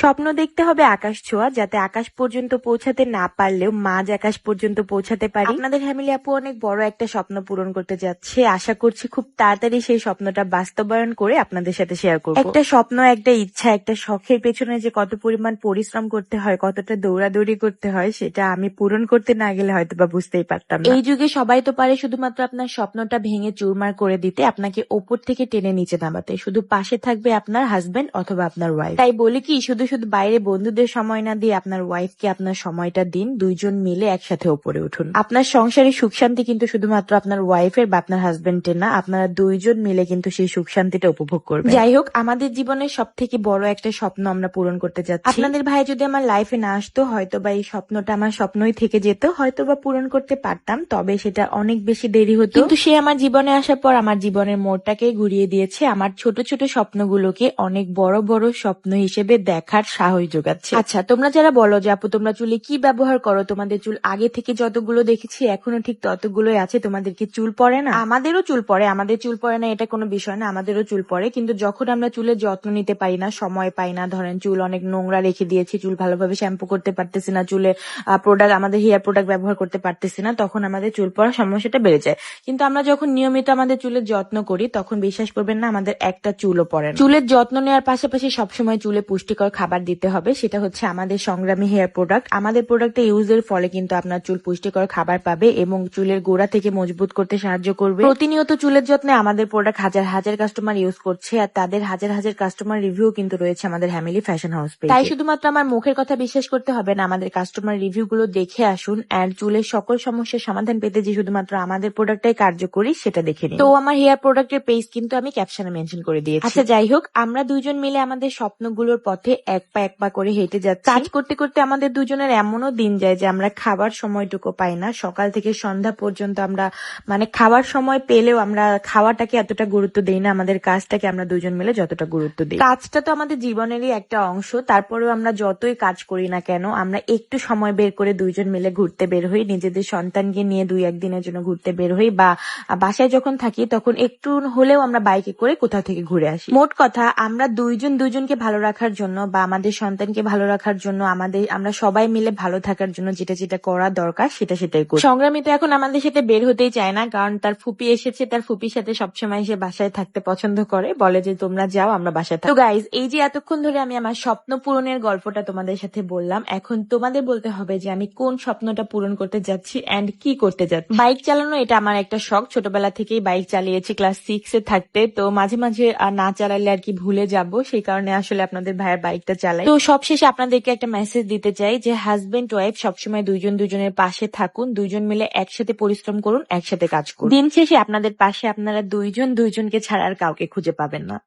স্বপ্ন দেখতে হবে আকাশ ছোঁয়া, যাতে আকাশ পর্যন্ত পৌঁছাতে না পারলেও মাঝ আকাশ পর্যন্ত পৌঁছাতে পারি। আপনাদের ফ্যামিলি আপু অনেক বড় একটা স্বপ্ন পূরণ করতে যাচ্ছে। আশা করছি খুব তাড়াতাড়ি সেই স্বপ্নটা বাস্তবায়ন করে আপনাদের সাথে শেয়ার করব। একটা স্বপ্ন, একটা ইচ্ছা, একটা শখের পেছনে যে কত পরিমাণ পরিশ্রম করতে হয়, কতটা দৌড়াদৌড়ি করতে হয়, সেটা আমি পূরণ করতে না গেলে হয়তো বা বুঝতেই পারতাম না। এই যুগে সবাই তো পারে শুধুমাত্র আপনার স্বপ্নটা ভেঙে চুরমার করে দিতে, আপনাকে ওপর থেকে টেনে নিচে নামাতে। শুধু পাশে থাকবে আপনার হাজবেন্ড অথবা আপনার ওয়াইফ। তাই বলি কি, শুধু শুধু বাইরে বন্ধুদের সময় না দিয়ে আপনার ওয়াইফকে আপনার সময়টা দিন। দুইজন মিলে একসাথে উপরে উঠুন। আপনার সংসারে সুখ শান্তি কিন্তু শুধুমাত্র আপনার ওয়াইফের বা আপনার হাজবেন্ডের না, আপনারা দুইজন মিলে কিন্তু সেই সুখ শান্তিটা উপভোগ করবেন। যাই হোক, আমাদের জীবনের সব থেকে বড় একটা স্বপ্ন আমরা পূরণ করতে যাচ্ছি। আপনাদের ভাই যদি আমার লাইফে না আসতো, হয়তো বা এই স্বপ্নটা আমার স্বপ্নই থেকে যেত, হয়তো বা পূরণ করতে পারতাম, তবে সেটা অনেক বেশি দেরি হতো। কিন্তু সে আমার জীবনে আসার পর আমার জীবনের মোড়টাকে ঘুরিয়ে দিয়েছে। আমার ছোট ছোট স্বপ্নগুলোকে অনেক বড় বড় স্বপ্ন হিসেবে দেখার সাহস যোগাচ্ছে। আচ্ছা, তোমরা যারা বলো যে আপু তোমরা চুলে কি ব্যবহার করো, তোমাদের চুল আগে থেকে যতগুলো দেখেছি এখনো ঠিক ততগুলোই আছে, তোমাদের কি চুল পড়ে না? আমাদেরও চুল পড়ে। আমাদের চুল পড়ে না এটা কোনো বিষয় না, আমাদেরও চুল পড়ে। কিন্তু যখন আমরা চুলের যত্ন নিতে পারি না, সময় পাই না, ধরেন চুল অনেক নোংরা রেখে দিয়েছি, চুল ভালোভাবে শ্যাম্পু করতে পারতেছি না, চুলে প্রোডাক্ট, আমাদের হেয়ার প্রোডাক্ট ব্যবহার করতে পারতেছি না, তখন আমাদের চুল পড়ার সমস্যাটা বেড়ে যায়। কিন্তু আমরা যখন নিয়মিত আমাদের চুলের যত্ন করি, তখন বিশ্বাস করবেন না, আমাদের একটা চুলও পড়ে না। চুলের যত্ন নেওয়ার পাশাপাশি সবসময় চুলে পুষ্টিকর খাবার দিতে হবে, সেটা হচ্ছে আমাদের সংগ্রামী হেয়ার প্রোডাক্ট। আমাদের প্রোডাক্টে ইউজের ফলে কিন্তু আপনার চুল পুষ্টিকর খাবার পাবে এবং চুলের গোড়া থেকে মজবুত করতে সাহায্য করবে। প্রতিনিয়ত চুলের যত্নে আমাদের প্রোডাক্ট হাজার হাজার কাস্টমার ইউজ করছে, আর তাদের হাজার হাজার কাস্টমার রিভিউ কিন্তু রয়েছে আমাদের হ্যামিলি ফ্যাশন হাউস পেজে। তাই শুধুমাত্র আমার মুখের কথা বিশ্বাস করতে হবে না, আমাদের কাস্টমার রিভিউ গুলো দেখে আসুন। আর চুলের সকল সমস্যার সমাধান পেতে যে শুধুমাত্র আমাদের প্রোডাক্টটাই কার্যকরী, সেটা দেখে নিন। তো আমার হেয়ার প্রোডাক্টের পেজ কিন্তু আমি ক্যাপশনে মেনশন করে দিয়েছি। আচ্ছা, যাই হোক, আমরা দুইজন মিলে আমাদের স্বপ্নগুলোর পথে এক পা এক পা করে হেঁটে যাচ্ছি। কাজ করতে করতে আমাদের দুজনের এমনও দিন যায় যে আমরা খাবার সময়টুকু পাই না। সকাল থেকে সন্ধ্যা পর্যন্ত আমরা খাবার সময় পেলেও আমরা খাওয়াটাকে এতটা গুরুত্ব দেই না, আমাদের কাজটাকে আমরা দুজন মিলে যতটা গুরুত্ব দিই। কাজটা তো আমাদের জীবনেরই একটা অংশ, তারপরেও আমরা যতই কাজ করি না কেন, আমরা একটু সময় বের করে দুইজন মিলে ঘুরতে বের হই, নিজেদের সন্তানকে নিয়ে 2-1 দিনের জন্য ঘুরতে বের হই, বা বাসায় যখন থাকি তখন একটু হলেও আমরা বাইকে করে কোথাও থেকে ঘুরে আসি। মোট কথা, আমরা দুইজন দুইজনকে ভালো রাখার জন্য বা আমাদের সন্তানকে ভালো রাখার জন্য, আমরা সবাই মিলে ভালো থাকার জন্য যেটা যেটা করা দরকার সেটাই করি। সংগ্রামী তো এখন আমাদের সাথে বের হতেই চায় না, কারণ তার ফুপি এসেছে, তার ফুপির সাথে সবসময় সে বাসায় থাকতে পছন্দ করে, বলে যে তোমরা যাও, আমরা বাসায় থাকি। তো গাইজ, এই যে এতক্ষণ ধরে আমি আমার স্বপ্ন পূরণের গল্পটা তোমাদের সাথে বললাম, এখন তোমাদের বলতে হবে যে আমি কোন স্বপ্নটা পূরণ করতে যাচ্ছি এন্ড কি করতে যাচ্ছি। বাইক চালানো এটা আমার একটা শখ, ছোটবেলা থেকেই বাইক চালিয়েছি ক্লাস 6-এ থাকতে। তো মাঝে মাঝে না চালালে আর কি ভুলে যাব, সেই কারণে আসলে আপনাদের ভাইয়ের বাইকটা চালাই। তো সবশেষে আপনাদেরকে একটা মেসেজ দিতে চাই যে হাজবেন্ড ওয়াইফ সবসময় দুইজন দুজনের পাশে থাকুন, দুইজন মিলে একসাথে পরিশ্রম করুন, একসাথে কাজ করুন। দিন শেষে আপনাদের পাশে আপনারা দুইজন দুইজনকে ছাড়া আর কাউকে খুঁজে পাবেন না।